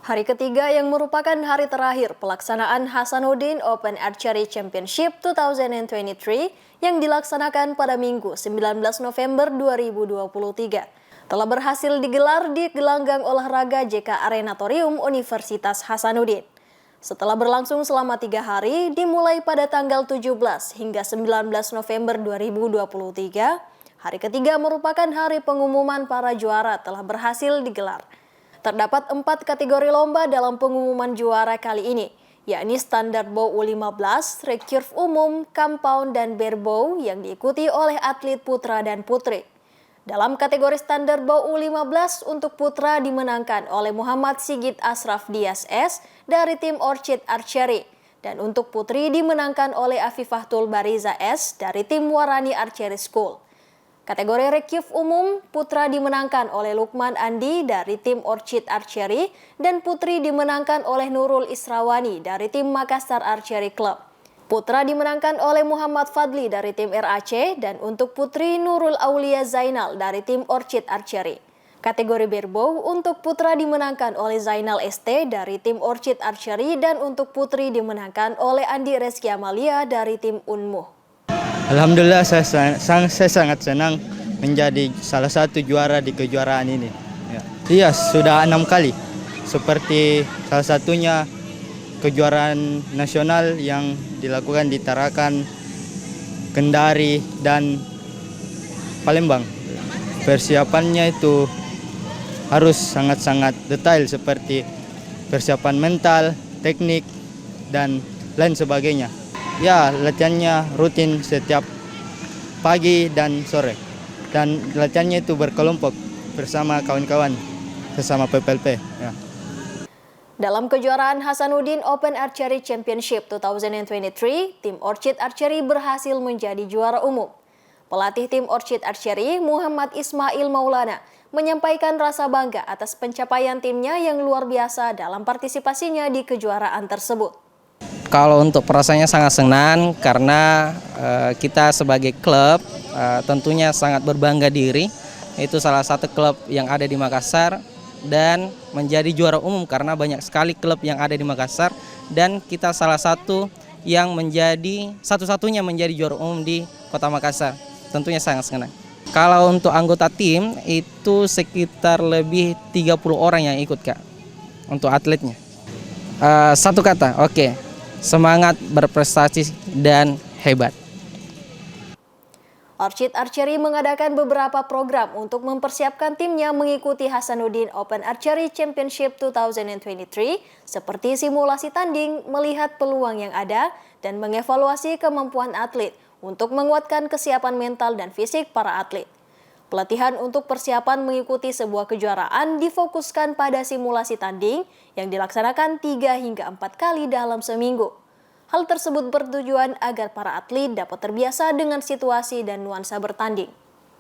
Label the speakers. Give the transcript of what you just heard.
Speaker 1: Hari ketiga yang merupakan hari terakhir pelaksanaan Hasanuddin Open Archery Championship 2023 yang dilaksanakan pada Minggu 19 November 2023 telah berhasil digelar di gelanggang olahraga JK Arenatorium Universitas Hasanuddin. Setelah berlangsung selama 3 hari, dimulai pada tanggal 17 hingga 19 November 2023, hari ketiga merupakan hari pengumuman para juara telah berhasil digelar. Terdapat 4 kategori lomba dalam pengumuman juara kali ini, yakni Standard Bow U15, Recurve Umum, Compound, dan Bear Bow yang diikuti oleh atlet putra dan putri. Dalam kategori Standard Bow U15 untuk putra dimenangkan oleh Muhammad Sigit Asraf Dias S dari tim Orchid Archery, dan untuk putri dimenangkan oleh Afifah Tulbariza S dari tim Warani Archery School. Kategori Recurve Umum, putra dimenangkan oleh Lukman Andi dari tim Orchid Archery dan putri dimenangkan oleh Nurul Israwani dari tim Makassar Archery Club. Putra dimenangkan oleh Muhammad Fadli dari tim RAC dan untuk putri Nurul Aulia Zainal dari tim Orchid Archery. Kategori Bear Bow untuk putra dimenangkan oleh Zainal ST dari tim Orchid Archery dan untuk putri dimenangkan oleh Andi Reski Amalia dari tim Unmuh.
Speaker 2: Alhamdulillah saya sangat senang menjadi salah satu juara di kejuaraan ini. Iya, sudah 6 kali. Seperti salah satunya kejuaraan nasional yang dilakukan di Tarakan, Kendari, dan Palembang. Persiapannya itu harus sangat-sangat detail seperti persiapan mental, teknik, dan lain sebagainya. Ya, latihannya rutin setiap pagi dan sore. Dan latihannya itu berkelompok bersama kawan-kawan sesama PPLP. Ya.
Speaker 1: Dalam kejuaraan Hasanuddin Open Archery Championship 2023, tim Orchid Archery berhasil menjadi juara umum. Pelatih tim Orchid Archery, Muhammad Ismail Maulana, menyampaikan rasa bangga atas pencapaian timnya yang luar biasa dalam partisipasinya di kejuaraan tersebut.
Speaker 3: Kalau untuk perasaannya sangat senang karena kita sebagai klub tentunya sangat berbangga diri. Itu salah satu klub yang ada di Makassar dan menjadi juara umum karena banyak sekali klub yang ada di Makassar dan kita salah satu yang menjadi satu-satunya menjadi juara umum di Kota Makassar. Tentunya sangat senang. Kalau untuk anggota tim itu sekitar lebih 30 orang yang ikut, Kak. Untuk atletnya. Satu kata, oke. Semangat, berprestasi, dan hebat.
Speaker 1: Orchid Archery mengadakan beberapa program untuk mempersiapkan timnya mengikuti Hasanuddin Open Archery Championship 2023 seperti simulasi tanding, melihat peluang yang ada, dan mengevaluasi kemampuan atlet untuk menguatkan kesiapan mental dan fisik para atlet. Pelatihan untuk persiapan mengikuti sebuah kejuaraan difokuskan pada simulasi tanding yang dilaksanakan 3 hingga 4 kali dalam seminggu. Hal tersebut bertujuan agar para atlet dapat terbiasa dengan situasi dan nuansa bertanding.